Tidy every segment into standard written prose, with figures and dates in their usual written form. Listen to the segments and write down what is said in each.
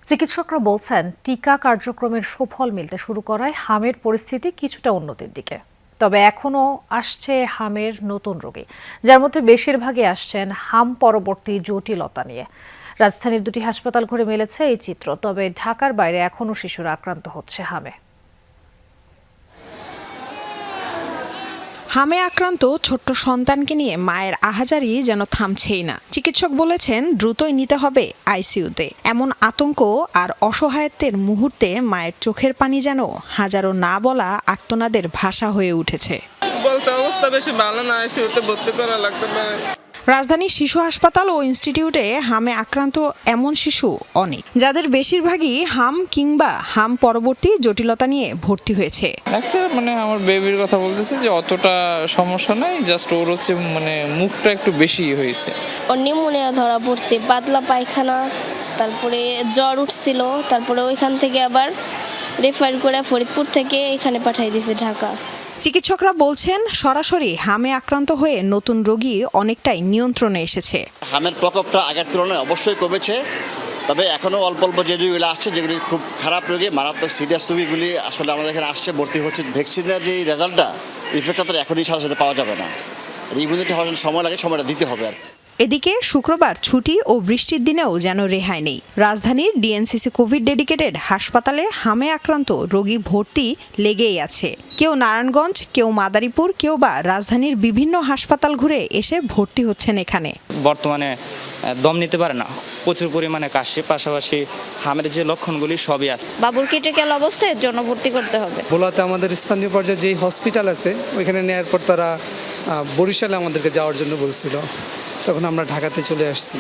চিকিৎসকরা বলছেন, টিকা কার্যক্রমের সুফল মিলতে শুরু করায় হামের পরিস্থিতি কিছুটা উন্নতির দিকে। তবে এখনও আসছে হামের নতুন রোগী, যার মধ্যে বেশিরভাগই আসছেন হাম পরবর্তী জটিলতা নিয়ে। রাজধানীর দুটি হাসপাতাল ঘুরে মিলেছে এই চিত্র। তবে ঢাকার বাইরে এখনও শিশুরা আক্রান্ত হচ্ছে হামে। হামে আক্রান্ত ছোট্ট সন্তানকে নিয়ে মায়ের আহাজারি যেন থামছেই না। চিকিৎসক বলেছেন দ্রুতই নিতে হবে আইসিইউতে। এমন আতঙ্ক আর অসহায়ত্বের মুহূর্তে মায়ের চোখের পানি যেন হাজারো না বলা আর্তনাদের ভাষা হয়ে উঠেছে। বলছে অবস্থা বেশি ভালো না, আইসিইউতে ভর্তি করা লাগতে পারে। রাজধানীর শিশু হাসপাতাল ও ইনস্টিটিউটে হামে আক্রান্ত এমন শিশু অনেক, যাদের বেশিরভাগই হাম কিংবা হাম পরবর্তী জটিলতা নিয়ে ভর্তি হয়েছে। ডাক্তার আমার বেবির কথা বলতেছে যে অতটা সমস্যা নাই, জাস্ট ওর হচ্ছে মুখটা একটু বেশি হয়েছে। ওর নিউমোনিয়া ধরা পড়ছে, পাতলা পায়খানা, তারপরে জ্বর উঠছিল, তারপরে ওইখান থেকে আবার রেফার করে ফরিদপুর থেকে এখানে পাঠিয়ে দিয়েছে ঢাকা। চিকিৎসকরা বলছেন সরাসরি হামে আক্রান্ত হয়ে নতুন রোগী অনেকটাই নিয়ন্ত্রণে এসেছে। হামের প্রকোপটা আগের তুলনায় অবশ্যই কমেছে, তবে এখনও অল্প অল্প যে রোগীগুলো আসছে, যেগুলি খুব খারাপ রোগী, মারাত্মক সিরিয়াস রোগীগুলি আসলে আমাদের এখানে আসছে, ভর্তি হচ্ছে। ভ্যাকসিনের যে রেজাল্টটা, ইফেক্টটা তো এখনই সাথে সাথে পাওয়া যাবে না। ইমিউনিটি হওয়ার জন্য সময় লাগে, সময়টা দিতে হবে আর। এদিকে শুক্রবার ছুটি ও বৃষ্টির দিনেও যেন রেহাই নেই। রাজধানীর ডিএনসিসি কোভিড ডেডিকেটেড হাসপাতালে হামে আক্রান্ত রোগী ভর্তি লেগেই আছে। কেউ নারায়ণগঞ্জ, কেউ মাদারীপুর, কেউ বা রাজধানীর বিভিন্ন হাসপাতাল ঘুরে এসে ভর্তি হচ্ছেন এখানে। বর্তমানে দম নিতে পারে না, প্রচুর পরিমাণে কাশি, পাশাপাশি হামের যে লক্ষণগুলি সবই আছে। বাবুর ক্রিটিক্যাল অবস্থায় জন্য ভর্তি করতে হবে। ভোলাতে আমাদের স্থানীয় পর্যায়ে যেই হসপিটাল আছে ওইখানে নেওয়ার পর তারা বরিশালে আমাদেরকে যাওয়ার জন্য বলছিল, তখন আমরা ঢাকাতে চলে আসছি।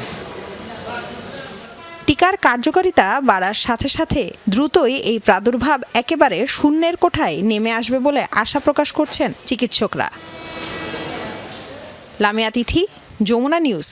টিকার কার্যকারিতা বাড়ার সাথে সাথে দ্রুতই এই প্রাদুর্ভাব একেবারে শূন্যের কোঠায় নেমে আসবে বলে আশা প্রকাশ করছেন চিকিৎসকরা। লামিয়া তিথি, যমুনা নিউজ।